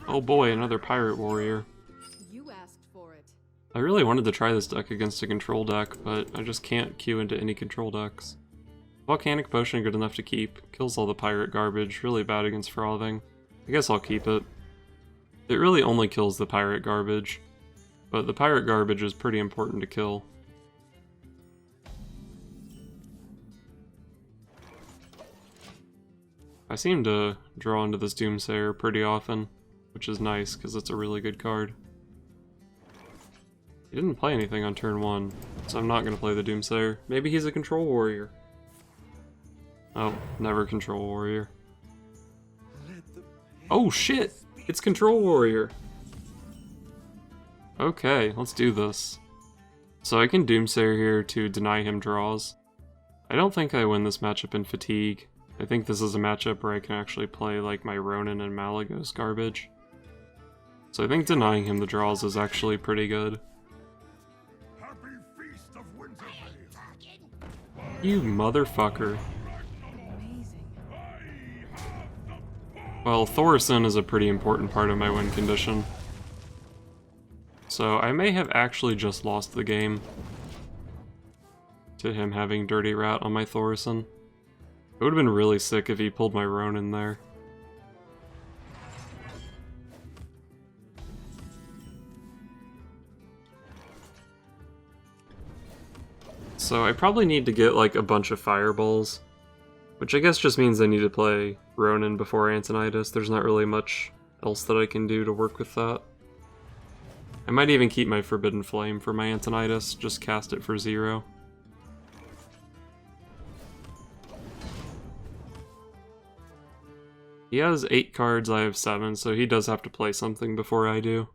Oh boy, another pirate warrior. You asked for it. I really wanted to try this deck against a control deck, but I just can't queue into any control decks. Volcanic Potion good enough to keep, kills all the pirate garbage, really bad against frothing. I guess I'll keep it. It really only kills the pirate garbage, but the pirate garbage is pretty important to kill. I seem to draw into this Doomsayer pretty often, which is nice because it's a really good card. He didn't play anything on turn 1, so I'm not going to play the Doomsayer. Maybe he's a control warrior. Oh, never control warrior. Oh shit! It's control warrior! Okay, let's do this. So I can Doomsayer here to deny him draws. I don't think I win this matchup in Fatigue. I think this is a matchup where I can actually play like my Ronin and Malagos garbage. So I think denying him the draws is actually pretty good. You motherfucker. Well, Thorson is a pretty important part of my win condition. So I may have actually just lost the game to him having Dirty Rat on my Thorson. It would have been really sick if he pulled my Ronin there. So I probably need to get like a bunch of fireballs, which I guess just means I need to play Ronin before Antonidas. There's not really much else that I can do to work with that. I might even keep my Forbidden Flame for my Antonidas, just cast it for 0. He has 8 cards, I have 7, so he does have to play something before I do.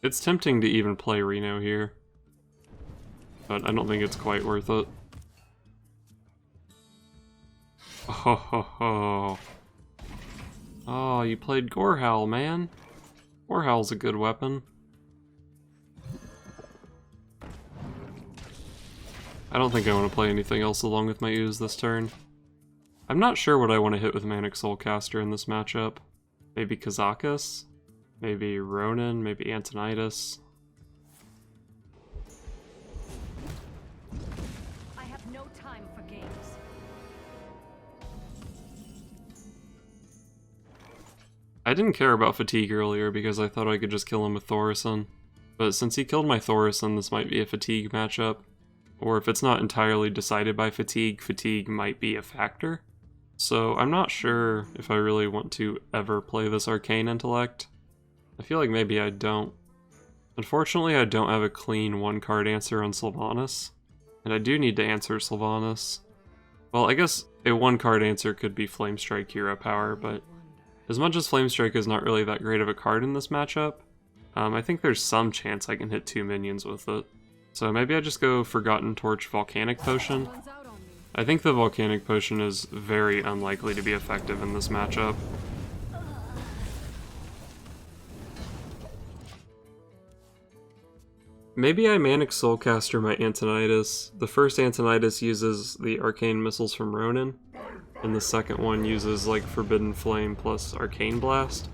It's tempting to even play Reno here, but I don't think it's quite worth it. Oh, ho, ho. Oh, you played Gorehowl, man. Gorehowl's a good weapon. I don't think I want to play anything else along with my ooze this turn. I'm not sure what I want to hit with Manic Soulcaster in this matchup. Maybe Kazakus? Maybe Ronin? Maybe Antonidas? I have no time for games. I didn't care about Fatigue earlier because I thought I could just kill him with Thorson. But since he killed my Thorson, this might be a Fatigue matchup. Or if it's not entirely decided by Fatigue, Fatigue might be a factor. So I'm not sure if I really want to ever play this Arcane Intellect. I feel like maybe I don't. Unfortunately, I don't have a clean one-card answer on Sylvanas. And I do need to answer Sylvanas. Well, I guess a one-card answer could be Flamestrike Hero Power, but as much as Flamestrike is not really that great of a card in this matchup, I think there's some chance I can hit 2 minions with it. So maybe I just go Forgotten Torch Volcanic Potion. I think the Volcanic Potion is very unlikely to be effective in this matchup. Maybe I Manic Soulcaster my Antonidas. The first Antonidas uses the Arcane Missiles from Ronin, and the second one uses like Forbidden Flame plus Arcane Blast.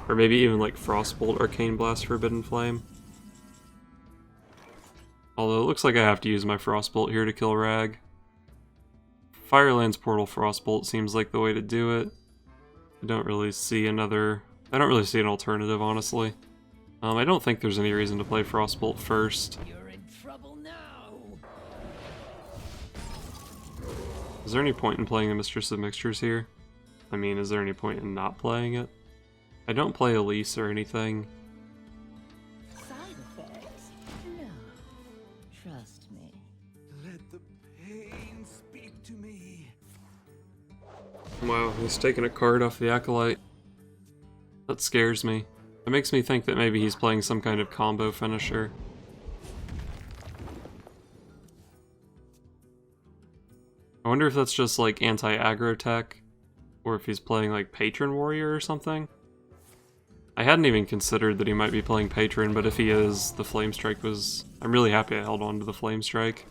Or maybe even like Frostbolt, Arcane Blast, Forbidden Flame. Although it looks like I have to use my Frostbolt here to kill Rag. Firelands Portal Frostbolt seems like the way to do it. I don't really see an alternative, honestly. I don't think there's any reason to play Frostbolt first. You're in trouble now. Is there any point in playing the Mistress of Mixtures here? I mean, is there any point in not playing it? I don't play Elise or anything. Side effects? No. Trust me. Let the pain speak to me. Wow, he's taking a card off the Acolyte. That scares me. It makes me think that maybe he's playing some kind of combo finisher. I wonder if that's just like anti-aggro tech, or if he's playing like Patron Warrior or something. I hadn't even considered that he might be playing Patron, but if he is, the Flame Strike was... I'm really happy I held on to the Flame Strike.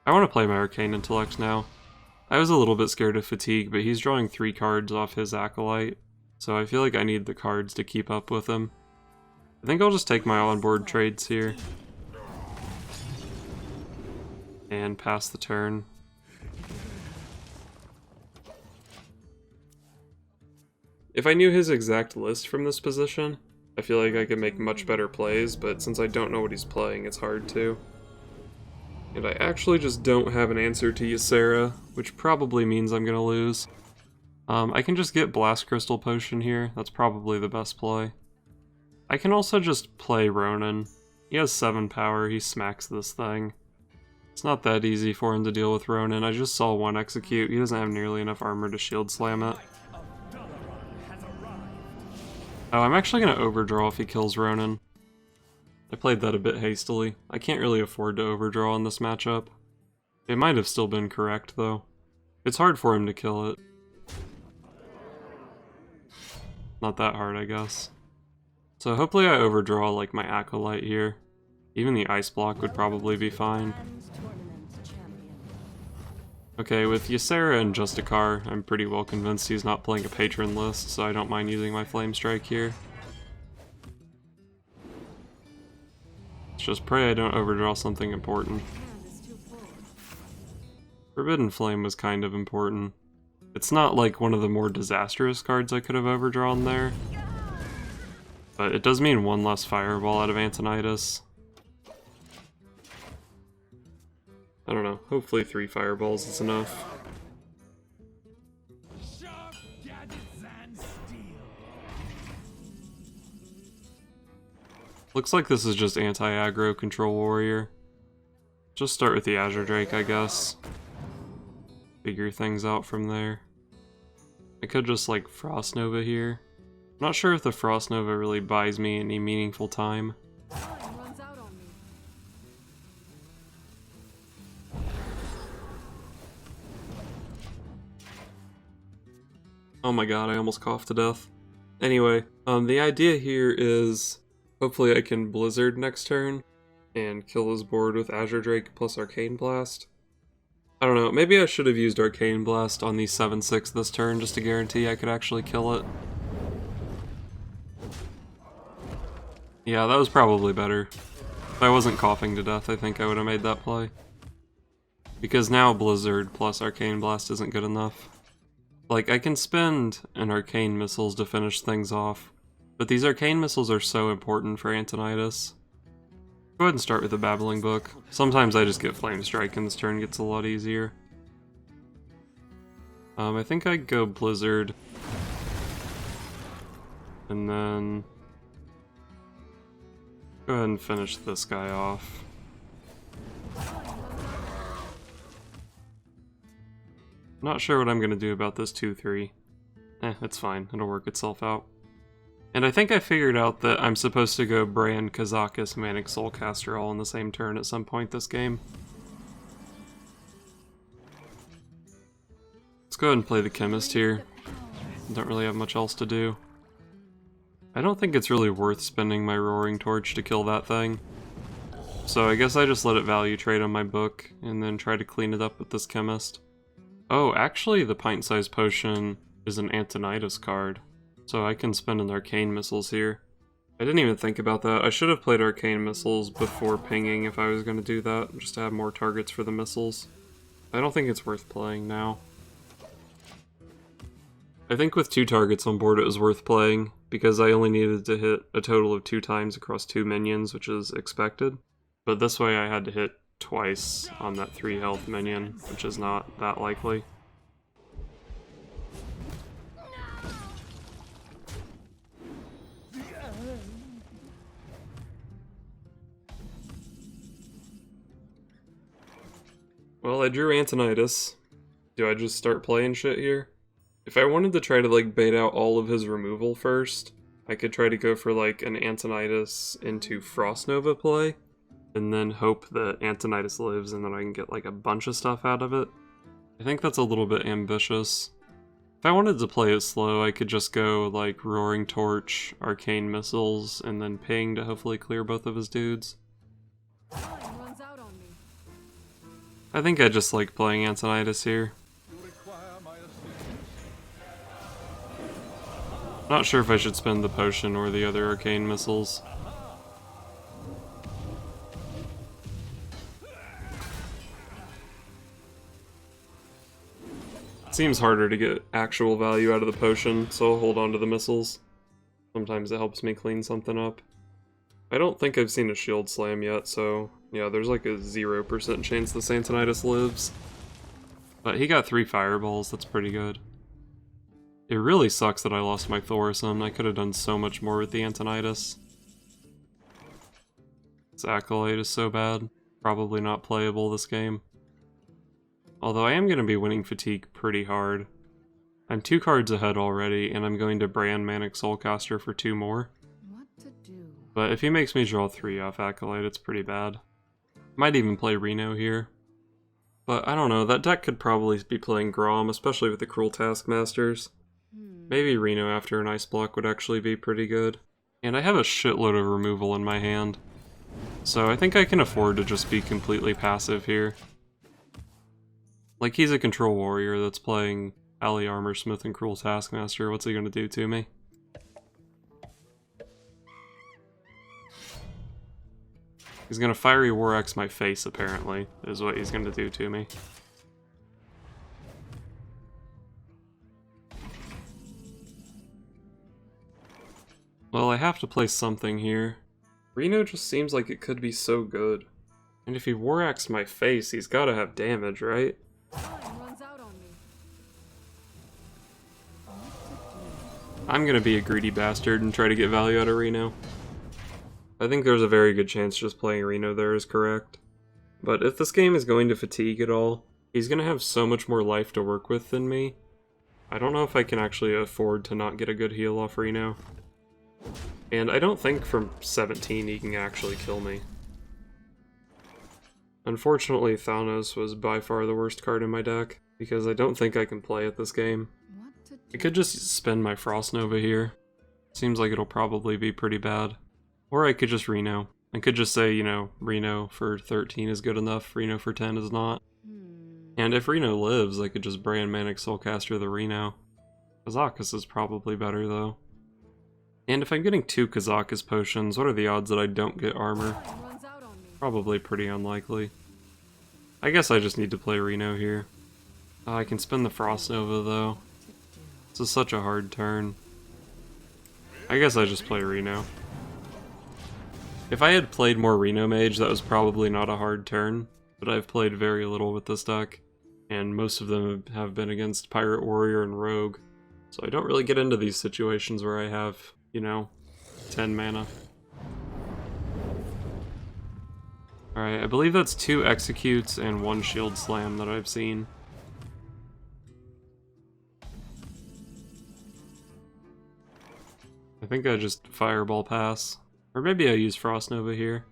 I want to play my Arcane Intellect now. I was a little bit scared of Fatigue, but he's drawing 3 cards off his Acolyte, so I feel like I need the cards to keep up with him. I think I'll just take my onboard trades here. And pass the turn. If I knew his exact list from this position, I feel like I could make much better plays, but since I don't know what he's playing, it's hard to. And I actually just don't have an answer to Ysera, which probably means I'm gonna lose. I can just get Blast Crystal Potion here, that's probably the best play. I can also just play Ronan. He has 7 power, he smacks this thing. It's not that easy for him to deal with Ronan. I just saw one execute, he doesn't have nearly enough armor to shield slam it. Oh, I'm actually gonna overdraw if he kills Ronan. I played that a bit hastily. I can't really afford to overdraw in this matchup. It might have still been correct, though. It's hard for him to kill it. Not that hard, I guess. So hopefully I overdraw like my Acolyte here. Even the Ice Block would probably be fine. Okay, with Ysera and Justicar, I'm pretty well convinced he's not playing a Patron list, so I don't mind using my Flame Strike here. Let's just pray I don't overdraw something important. Forbidden Flame was kind of important. It's not like one of the more disastrous cards I could have overdrawn there, but it does mean 1 less Fireball out of Antonidas. I don't know, hopefully 3 Fireballs is enough. Looks like this is just anti-aggro Control Warrior. Just start with the Azure Drake, I guess. Figure things out from there. I could just like Frost Nova here. I'm not sure if the Frost Nova really buys me any meaningful time. Oh my god, I almost coughed to death. Anyway, the idea here is hopefully I can Blizzard next turn and kill his board with Azure Drake plus Arcane Blast. I don't know, maybe I should have used Arcane Blast on the 7/6 this turn just to guarantee I could actually kill it. Yeah, that was probably better. If I wasn't coughing to death, I think I would have made that play. Because now Blizzard plus Arcane Blast isn't good enough. Like, I can spend an Arcane Missiles to finish things off, but these Arcane Missiles are so important for Antonidas. Go ahead and start with the Babbling Book. Sometimes I just get Flame Strike and this turn gets a lot easier. I think I'd go Blizzard. And then go ahead and finish this guy off. Not sure what I'm gonna do about this 2/3. It's fine, it'll work itself out. And I think I figured out that I'm supposed to go Brand, Kazakis, Manic Soulcaster all in the same turn at some point this game. Let's go ahead and play the Chemist here. Don't really have much else to do. I don't think it's really worth spending my Roaring Torch to kill that thing. So I guess I just let it value trade on my book, and then try to clean it up with this Chemist. Oh, actually the Pint-Sized Potion is an Antonidas card, so I can spend an Arcane Missiles here. I didn't even think about that. I should have played Arcane Missiles before pinging if I was going to do that, just to have more targets for the missiles. I don't think it's worth playing now. I think with 2 targets on board it was worth playing, because I only needed to hit a total of 2 times across 2 minions, which is expected. But this way I had to hit twice on that 3 health minion, which is not that likely. Well, I drew Antonidas. Do I just start playing shit here? If I wanted to try to like bait out all of his removal first, I could try to go for like an Antonidas into Frost Nova play, and then hope that Antonidas lives and then I can get like a bunch of stuff out of it. I think that's a little bit ambitious. If I wanted to play it slow, I could just go like Roaring Torch, Arcane Missiles, and then Ping to hopefully clear both of his dudes. Time runs out on me. I think I just like playing Antonidas here. Not sure if I should spend the potion or the other Arcane Missiles. Seems harder to get actual value out of the potion, so I'll hold on to the missiles. Sometimes it helps me clean something up. I don't think I've seen a shield slam yet, so yeah, there's like a 0% chance this Antonidas lives. But he got 3 fireballs, that's pretty good. It really sucks that I lost my Thorison. I could have done so much more with the Antonidas. This Acolyte is so bad. Probably not playable this game. Although I am going to be winning Fatigue pretty hard. I'm 2 cards ahead already, and I'm going to Brand Manic Soulcaster for 2 more. What to do? But if he makes me draw 3 off Acolyte, it's pretty bad. Might even play Reno here. But I don't know, that deck could probably be playing Grom, especially with the Cruel Taskmasters. Maybe Reno after an Ice Block would actually be pretty good. And I have a shitload of removal in my hand. So I think I can afford to just be completely passive here. Like, he's a control warrior that's playing Ally Armorsmith and Cruel Taskmaster. What's he gonna do to me? He's gonna Fiery War Axe my face, apparently, is what he's gonna do to me. Well, I have to play something here. Reno just seems like it could be so good. And if he War Axe my face, he's gotta have damage, right? Time runs out on me. I'm gonna be a greedy bastard and try to get value out of Reno. I think there's a very good chance just playing Reno there is correct. But if this game is going to fatigue at all, he's gonna have so much more life to work with than me. I don't know if I can actually afford to not get a good heal off Reno. And I don't think from 17 he can actually kill me. Unfortunately, Thanos was by far the worst card in my deck, because I don't think I can play it this game. What to do? I could just spend my Frost Nova here. Seems like it'll probably be pretty bad. Or I could just Reno. I could just say, you know, Reno for 13 is good enough, Reno for 10 is not. And if Reno lives, I could just Brand Manic Soulcaster the Reno. Kazakus is probably better, though. And if I'm getting 2 Kazakus potions, what are the odds that I don't get armor? Time runs out on me. Probably pretty unlikely. I guess I just need to play Reno here. I can spin the Frost Nova, though. This is such a hard turn. I guess I just play Reno. If I had played more Reno Mage, that was probably not a hard turn, but I've played very little with this deck, and most of them have been against Pirate Warrior and Rogue, so I don't really get into these situations where I have, you know, 10 mana. Alright, I believe that's 2 Executes and 1 Shield Slam that I've seen. I think I just Fireball pass. Or maybe I use Frost Nova here.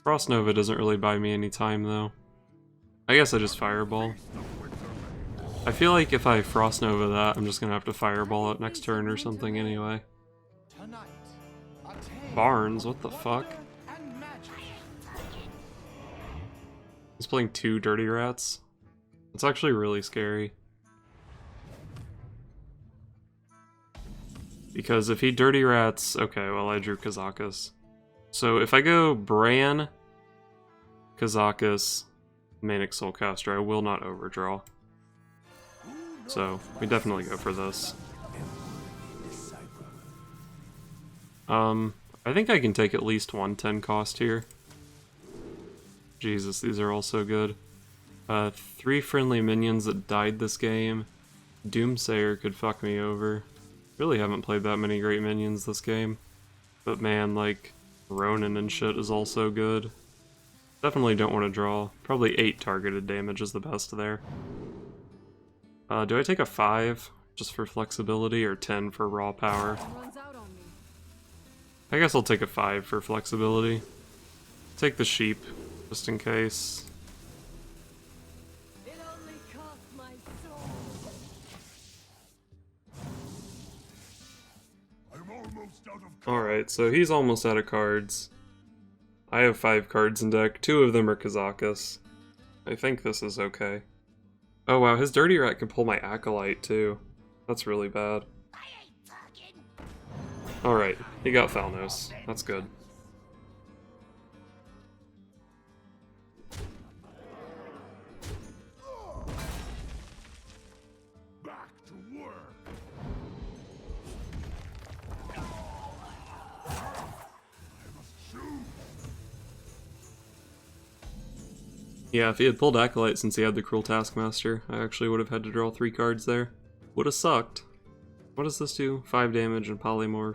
Frost Nova doesn't really buy me any time, though. I guess I just Fireball. I feel like if I Frost Nova that, I'm just gonna have to Fireball it next turn or something anyway. Barnes, what the fuck? He's playing 2 Dirty Rats. It's actually really scary. Because if he Dirty Rats... Okay, well I drew Kazakus. So if I go Bran, Kazakus, Manic Soulcaster, I will not overdraw. So we definitely go for this. I think I can take at least 110 cost here. Jesus, these are all so good. 3 friendly minions that died this game. Doomsayer could fuck me over. Really haven't played that many great minions this game. But man, like, Ronin and shit is also good. Definitely don't want to draw. Probably 8 targeted damage is the best there. Do I take a 5 just for flexibility or 10 for raw power? Time runs out on me. I guess I'll take a 5 for flexibility. Take the sheep, just in case. It only cost my soul. Alright, so he's almost out of cards. I have 5 cards in deck, 2 of them are Kazakus. I think this is okay. Oh wow, his Dirty Rat can pull my Acolyte too. That's really bad. Alright, he got Thalnos. That's good. Back to work. Yeah, if he had pulled Acolyte since he had the Cruel Taskmaster, I actually would have had to draw 3 cards there. Would have sucked. What does this do? 5 damage and Polymorph.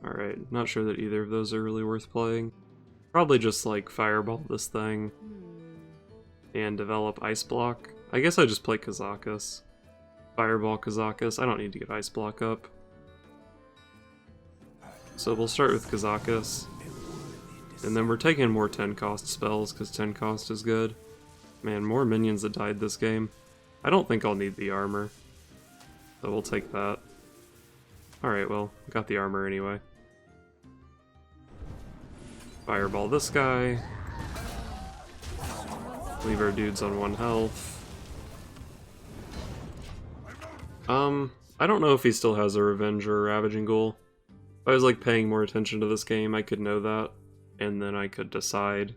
Alright, not sure that either of those are really worth playing. Probably just like Fireball this thing and develop Ice Block. I guess I just play Kazakus. Fireball Kazakus. I don't need to get Ice Block up. So we'll start with Kazakus. And then we're taking more 10 cost spells, because 10 cost is good. Man, more minions that died this game. I don't think I'll need the armor. So we'll take that. Alright, well, got the armor anyway. Fireball this guy. Leave our dudes on 1 health. I don't know if he still has a Revenge or a Ravaging Ghoul. If I was like paying more attention to this game, I could know that. And then I could decide.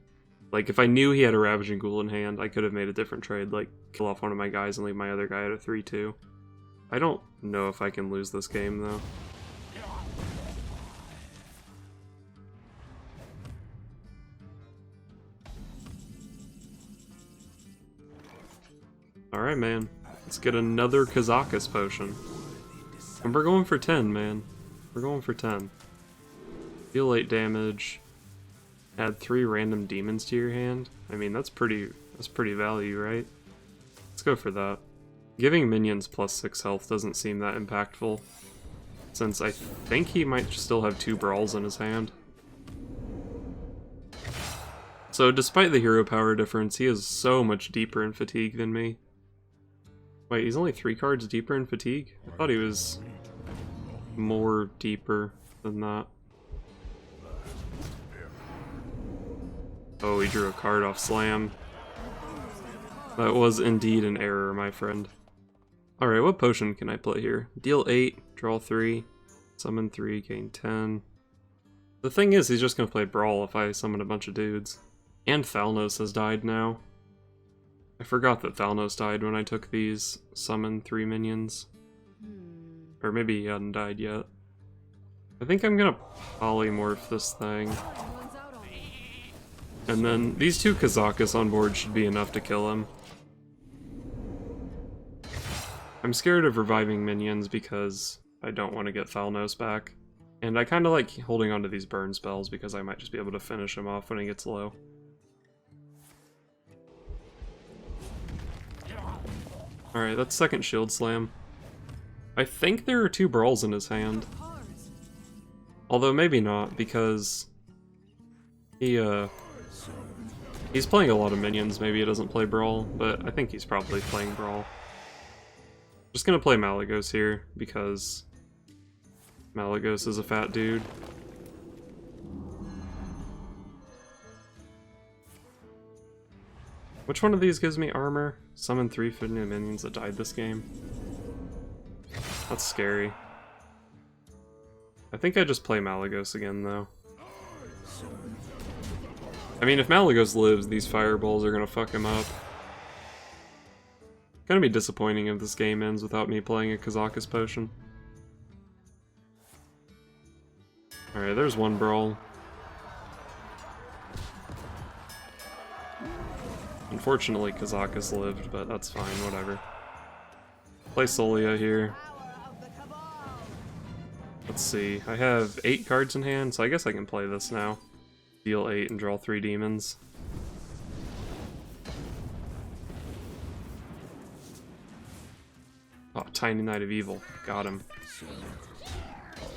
Like, if I knew he had a Ravaging Ghoul in hand, I could have made a different trade, like kill off one of my guys and leave my other guy at a 3-2. I don't know if I can lose this game, though. Alright, man. Let's get another Kazakus potion. And we're going for 10, man. We're going for 10. Deal 8 damage. Add 3 random demons to your hand. I mean, that's pretty value, right? Let's go for that. Giving minions plus 6 health doesn't seem that impactful, since I think he might still have 2 brawls in his hand. So despite the hero power difference, he is so much deeper in fatigue than me. Wait, he's only 3 cards deeper in fatigue? I thought he was more deeper than that. Oh, he drew a card off Slam. That was indeed an error, my friend. Alright, what potion can I play here? Deal 8, draw 3, summon 3, gain 10. The thing is, he's just gonna play Brawl if I summon a bunch of dudes. And Thalnos has died now. I forgot that Thalnos died when I took these summon 3 minions. Or maybe he hadn't died yet. I think I'm gonna polymorph this thing. And then these 2 Kazakus on board should be enough to kill him. I'm scared of reviving minions because I don't want to get Thalnos back. And I kind of like holding onto these burn spells because I might just be able to finish him off when he gets low. Alright, that's second Shield Slam. I think there are 2 brawls in his hand. Although maybe not, because he's playing a lot of minions. Maybe he doesn't play Brawl, but I think he's probably playing Brawl. Just gonna play Malygos here, because Malygos is a fat dude. Which one of these gives me armor? Summon 3 new minions that died this game. That's scary. I think I just play Malygos again, though. I mean, if Malygos lives, these fireballs are gonna fuck him up. Gonna be disappointing if this game ends without me playing a Kazakus potion. Alright, there's 1 brawl. Unfortunately, Kazakus lived, but that's fine, whatever. Play Solia here. Let's see, I have 8 cards in hand, so I guess I can play this now. Deal 8 and draw 3 demons. Oh, Tiny Knight of Evil. Got him.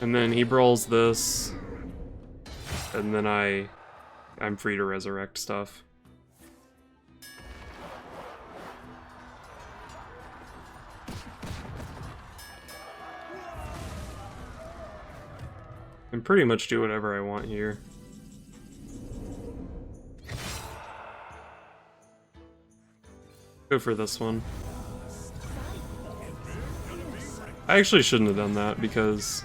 And then he brawls this. And then I'm free to resurrect stuff. can pretty much do whatever I want here. Go for this one. I actually shouldn't have done that, because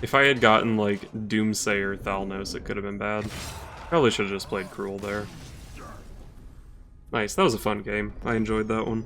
if I had gotten, like, Doomsayer Thalnos, it could have been bad. Probably should have just played Cruel there. Nice, that was a fun game. I enjoyed that one.